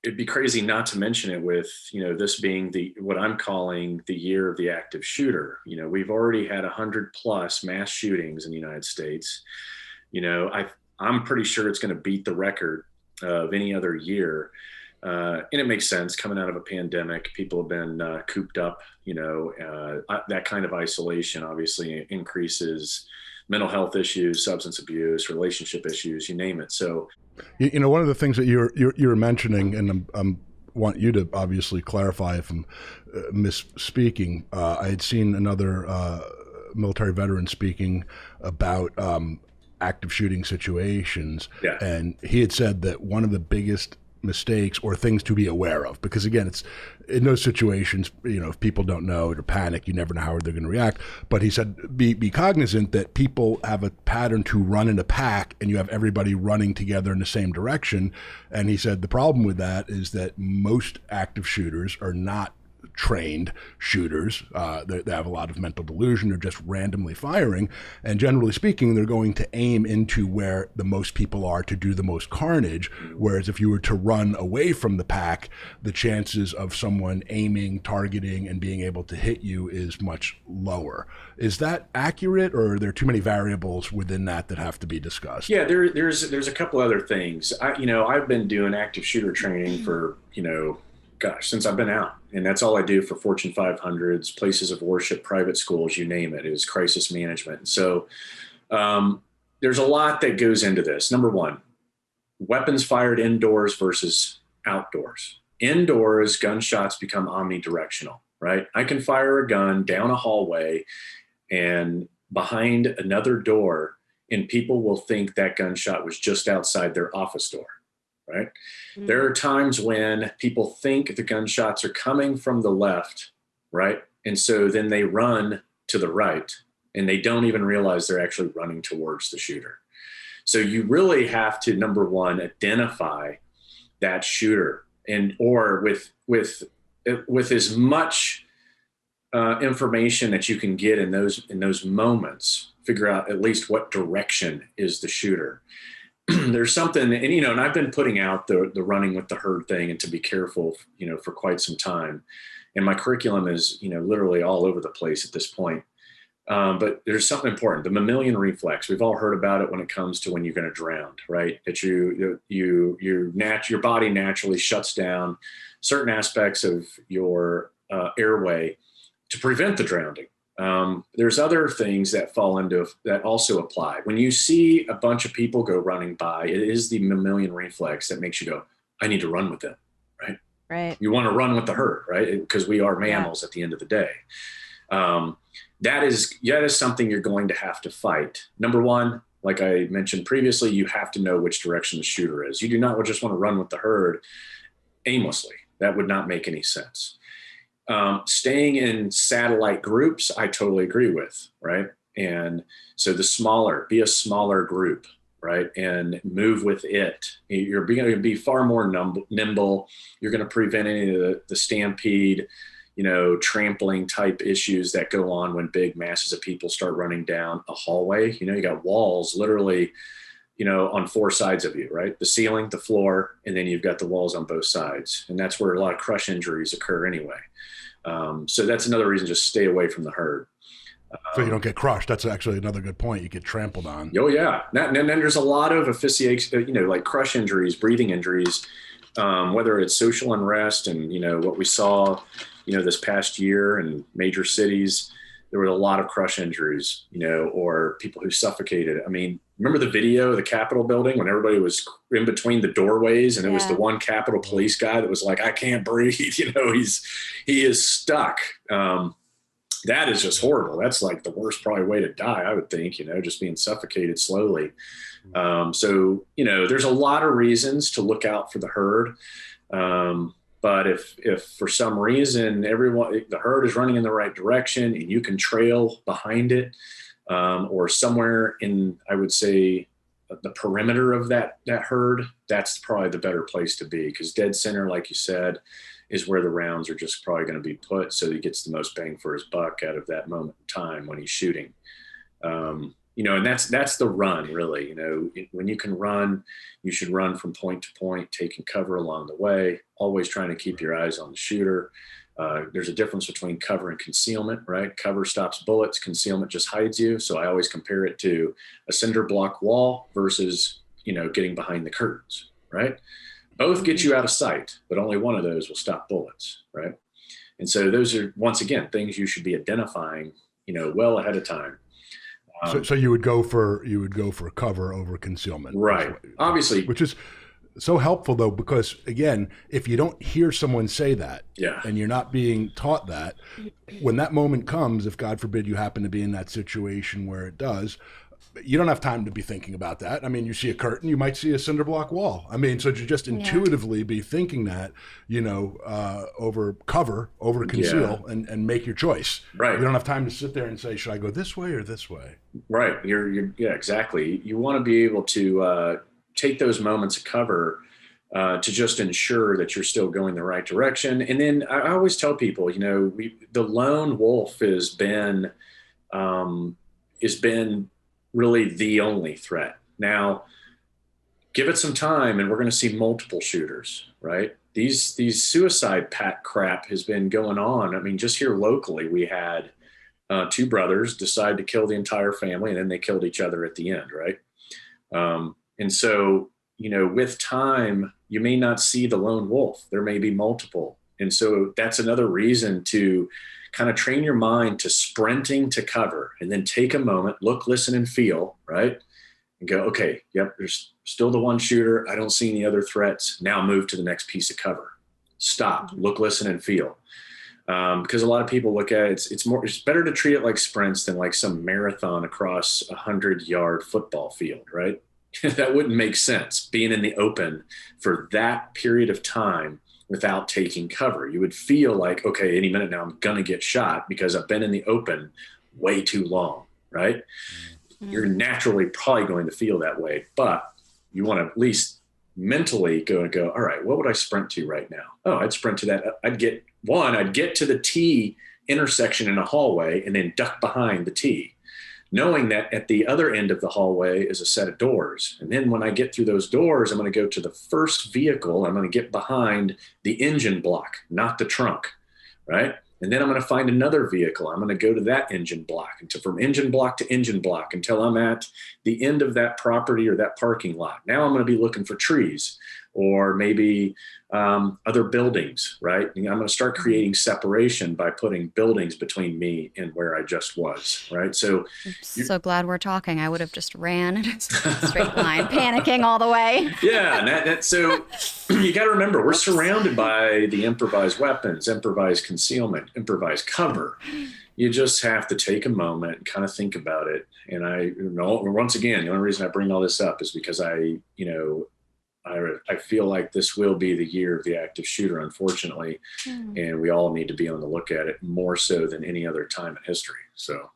it'd be crazy not to mention it with, this being what I'm calling the year of the active shooter. We've already had 100 plus mass shootings in the United States. I'm pretty sure it's going to beat the record of any other year. And it makes sense coming out of a pandemic. People have been cooped up, that kind of isolation obviously increases mental health issues, substance abuse, relationship issues, you name it. So, one of the things that you're mentioning, and I'm want you to obviously clarify if I'm misspeaking. I had seen another military veteran speaking about active shooting situations, yeah. And he had said that one of the biggest mistakes or things to be aware of, because again, it's in those situations, if people don't know or panic, you never know how they're going to react. But he said, be cognizant that people have a pattern to run in a pack and you have everybody running together in the same direction. And he said the problem with that is that most active shooters are not trained shooters. They have a lot of mental delusion. They're just randomly firing. And generally speaking, they're going to aim into where the most people are to do the most carnage. Whereas if you were to run away from the pack, the chances of someone aiming, targeting, and being able to hit you is much lower. Is that accurate, or are there too many variables within that have to be discussed? Yeah, there's a couple other things. I've been doing active shooter training for, since I've been out. And that's all I do for Fortune 500s, places of worship, private schools, you name it, is crisis management. So there's a lot that goes into this. Number one, weapons fired indoors versus outdoors. Indoors, gunshots become omnidirectional, right? I can fire a gun down a hallway and behind another door, and people will think that gunshot was just outside their office door. Right. Mm-hmm. There are times when people think the gunshots are coming from the left. Right. And so then they run to the right and they don't even realize they're actually running towards the shooter. So you really have to, number one, identify that shooter or with as much information that you can get in those moments, figure out at least what direction is the shooter. There's something, and I've been putting out the running with the herd thing and to be careful, for quite some time. And my curriculum is, literally all over the place at this point. But there's something important, the mammalian reflex. We've all heard about it when it comes to when you're going to drown, right? That your body naturally shuts down certain aspects of your airway to prevent the drowning. There's other things that fall into that also apply. When you see a bunch of people go running by, it is the mammalian reflex that makes you go, I need to run with them, right? Right. You want to run with the herd, right? Because we are mammals at the end of the day. That is something you're going to have to fight. Number one, like I mentioned previously, you have to know which direction the shooter is. You do not just want to run with the herd aimlessly. That would not make any sense. Staying in satellite groups, I totally agree with, right? And so be a smaller group, right? And move with it. You're going to be far more nimble. You're going to prevent any of the stampede, trampling type issues that go on when big masses of people start running down a hallway. You got walls literally, on four sides of you, right? The ceiling, the floor, and then you've got the walls on both sides. And that's where a lot of crush injuries occur anyway. So that's another reason, just stay away from the herd. So you don't get crushed. That's actually another good point. You get trampled on. Oh yeah. And then there's a lot of asphyxiation, like crush injuries, breathing injuries, whether it's social unrest and, what we saw, this past year in major cities, there were a lot of crush injuries, or people who suffocated. I mean, remember the video of the Capitol building when everybody was in between the doorways and it was the one Capitol Police guy that was like, I can't breathe. He is stuck. That is just horrible. That's like the worst probably way to die, I would think, just being suffocated slowly. So, there's a lot of reasons to look out for the herd. But if for some reason the herd is running in the right direction and you can trail behind it, or somewhere in, I would say, the perimeter of that herd, that's probably the better place to be, because dead center, like you said, is where the rounds are just probably going to be put, so he gets the most bang for his buck out of that moment in time when he's shooting. And that's the run, really. When you can run, you should run from point to point, taking cover along the way, always trying to keep your eyes on the shooter. There's a difference between cover and concealment, right? Cover stops bullets, concealment just hides you. So I always compare it to a cinder block wall versus, getting behind the curtains, right? Both get you out of sight, but only one of those will stop bullets, right? And so those are, once again, things you should be identifying, well ahead of time. So you would go for cover over concealment, right? Obviously, which is so helpful though, because again, if you don't hear someone say that, and you're not being taught that, when that moment comes, if God forbid you happen to be in that situation where it does, you don't have time to be thinking about that. I mean, you see a curtain, you might see a cinder block wall. I mean, so to just intuitively be thinking that, over cover, over conceal, and make your choice. Right. You don't have time to sit there and say, should I go this way or this way? Right. Yeah, exactly. You want to be able to take those moments of cover to just ensure that you're still going the right direction. And then I always tell people, the lone wolf has been really the only threat. Now, give it some time and we're going to see multiple shooters, right? These suicide pact crap has been going on. I mean, just here locally, we had two brothers decide to kill the entire family, and then they killed each other at the end, right? And so, with time, you may not see the lone wolf. There may be multiple. And so that's another reason to kind of train your mind to sprinting to cover, and then take a moment, look, listen, and feel, right? And go, okay, yep, there's still the one shooter. I don't see any other threats. Now move to the next piece of cover. Stop, look, listen, and feel. Because a lot of people look at it, it's better to treat it like sprints than like some marathon across 100-yard football field, right? That wouldn't make sense, being in the open for that period of time without taking cover. You would feel like, okay, any minute now I'm going to get shot because I've been in the open way too long, right? Mm-hmm. You're naturally probably going to feel that way, but you want to at least mentally go, all right, what would I sprint to right now? Oh, I'd sprint to that. I'd get to the T intersection in a hallway and then duck behind the T, knowing that at the other end of the hallway is a set of doors. And then when I get through those doors, I'm going to go to the first vehicle. I'm going to get behind the engine block, not the trunk, right? And then I'm going to find another vehicle. I'm going to go to that engine block, from engine block to engine block until I'm at the end of that property or that parking lot. Now I'm going to be looking for trees or maybe other buildings, right? And I'm going to start creating separation by putting buildings between me and where I just was, right? So I'm so glad we're talking. I would have just ran in a straight line, panicking all the way. Yeah, so you got to remember, we're surrounded by the improvised weapons, improvised concealment, improvised cover. You just have to take a moment and kind of think about it. And once again, the only reason I bring all this up is because I feel like this will be the year of the active shooter, unfortunately, and we all need to be on the look at it more so than any other time in history. So.